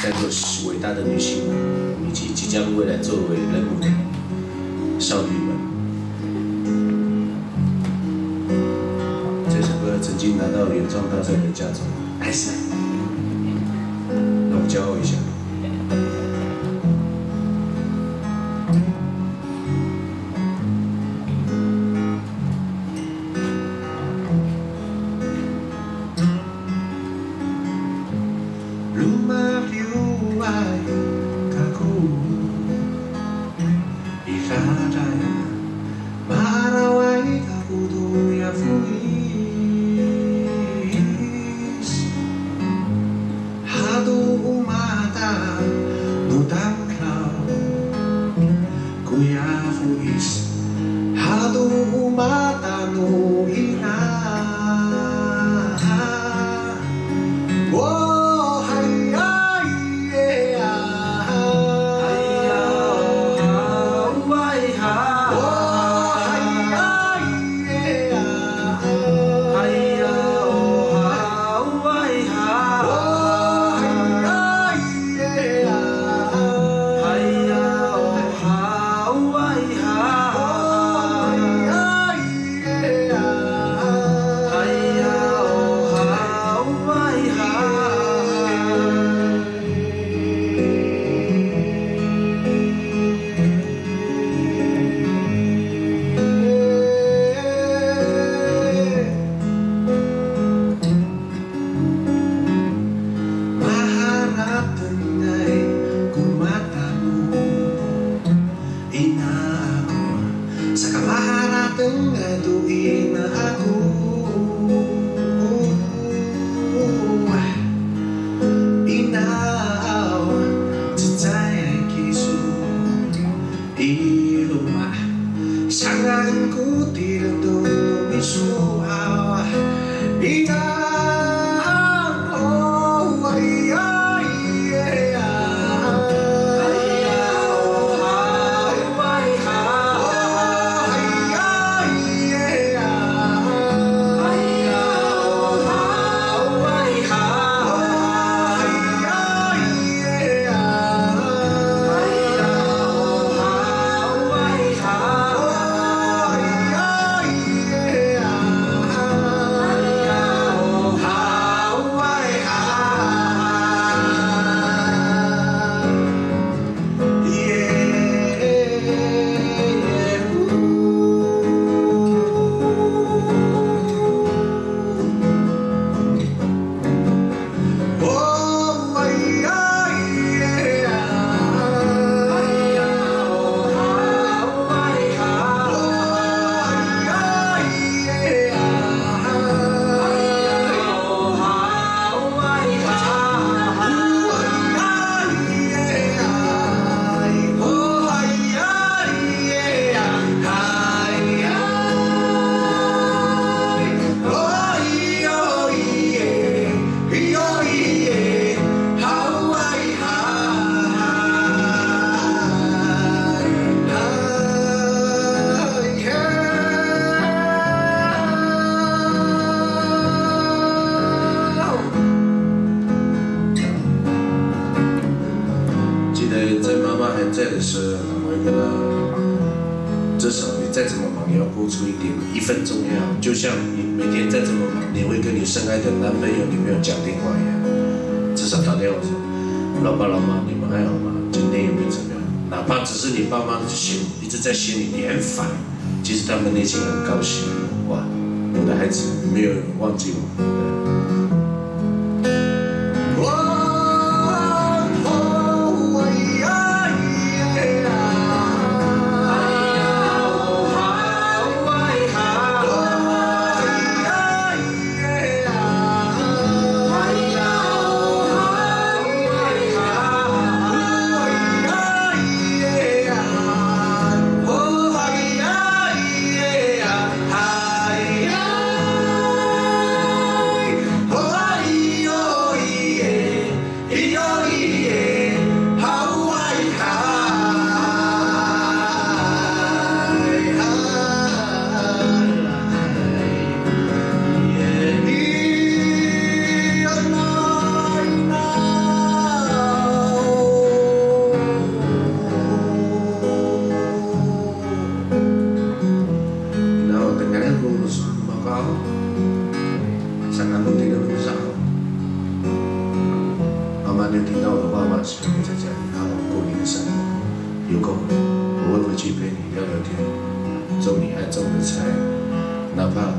在座伟大的女性们，以及即将未来作为人母的少女们，这首歌曾经拿到原创大赛的佳作，还是让我骄傲一下。 在的时候，我会跟他，至少你再怎么忙，也要播出1分钟也好，就像你每天再怎么忙，你会跟你深爱的男朋友、女朋友讲电话一样，至少打电话说：“老爸、老妈，你们还好吗？今天有没有怎么样？”哪怕只是你爸妈一直在心里，你很烦，其实他们内心很高兴。哇，我的孩子没有忘记我。没有听到我的话吗？希望你在家里好好过你的生活。有空我会回去陪你聊聊天，做你爱做的菜，哪怕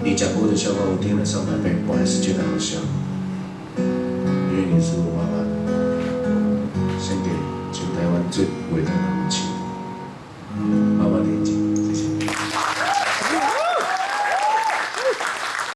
你讲过的笑话我听了300倍，我还是觉得好笑。因为你是我妈妈，献给全台湾最伟大的。